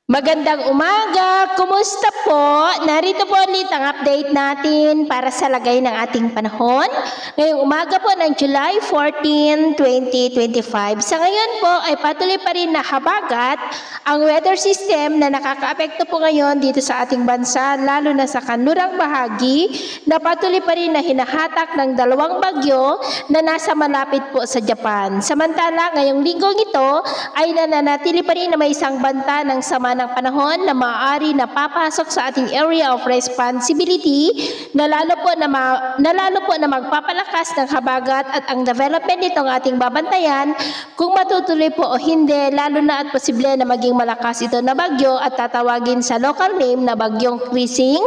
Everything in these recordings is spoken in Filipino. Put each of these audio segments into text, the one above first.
Magandang umaga! Kumusta po? Narito po ulit ang update natin para sa lagay ng ating panahon. Ngayong umaga po ng July 14, 2025. Sa ngayon po ay patuloy pa rin na habagat ang weather system na nakakaapekto po ngayon dito sa ating bansa, lalo na sa kanlurang bahagi, na patuloy pa rin na hinahatak ng dalawang bagyo na nasa malapit po sa Japan. Samantala, ngayong linggong ito ay nananatili pa rin na may isang banta ng sama ng panahon na maaari na papasok sa ating area of responsibility na lalo po na magpapalakas ng habagat at ang development nitong ating babantayan kung matutuloy po o hindi, lalo na at posible na maging malakas ito na bagyo at tatawagin sa local name na bagyong Krising.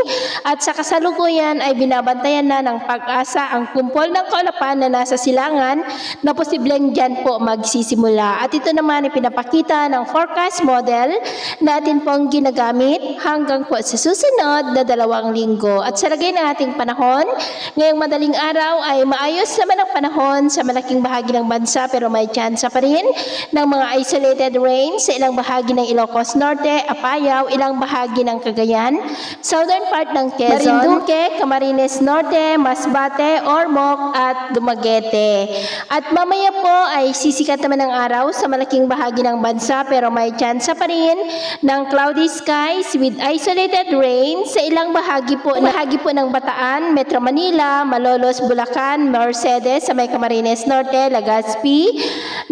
At sa kasalukuyan ay binabantayan na ng Pag-asa ang kumpol ng kaulapan na nasa silangan na posibleng dyan po magsisimula. At ito naman ay pinapakita ng forecast model natin pong ginagamit hanggang po sa susunod na 2 linggo. At sa lagay ng ating panahon, ngayong madaling araw ay maayos naman ang panahon sa malaking bahagi ng bansa, pero may tsansa pa rin ng mga isolated rain sa ilang bahagi ng Ilocos Norte, Apayao, ilang bahagi ng Cagayan, southern part ng Quezon, Marinduque, Camarines Norte, Masbate, Ormoc at Dumaguete. At mamaya po ay sisikat naman ang araw sa malaking bahagi ng bansa, pero may tsansa pa rin ng cloudy skies with isolated rain sa ilang bahagi po ng Bataan, Metro Manila, Malolos, Bulacan, Mercedes sa may Camarines Norte, Legazpi,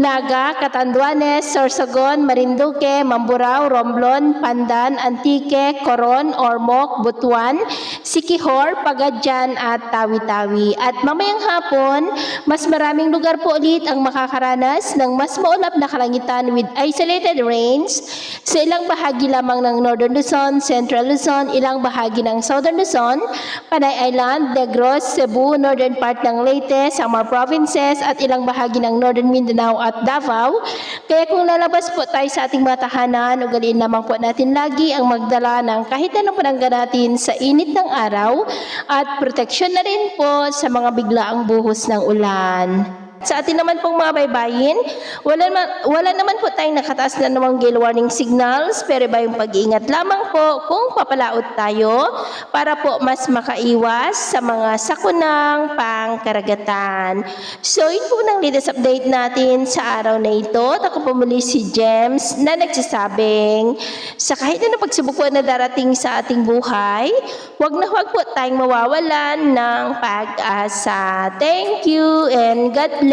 Naga, Catanduanes, Sorsogon, Marinduque, Mamburao, Romblon, Pandan, Antique, Coron, Ormoc, Butuan, Siquijor, Pagadian at Tawi-Tawi. At mamayang hapon, mas maraming lugar po ulit ang makakaranas ng mas maulap na kalangitan with isolated rains sa ilang bahagi lamang ng Northern Luzon, Central Luzon, ilang bahagi ng Southern Luzon, Panay Island, Negros, Cebu, northern part ng Leyte, Samar Provinces at ilang bahagi ng Northern Mindanao at Davao. Kaya kung lalabas po tayo sa ating mga tahanan, ugaliin lamang po natin lagi ang magdala ng kahit anong panangga natin sa init ng araw at proteksyon na rin po sa mga biglaang buhos ng ulan. Sa atin naman pong mga baybayin, wala naman po tayong nakataas na namang gale warning signals, pero iba yung pag-iingat lamang po kung papalaot tayo para po mas makaiwas sa mga sakunang pangkaragatan. So yun po ng latest update natin sa araw na ito. Ako po muli si James na nagsasabing sa kahit na pagsubok po na darating sa ating buhay, huwag po tayong mawawalan ng pag-asa. Thank you and God bless.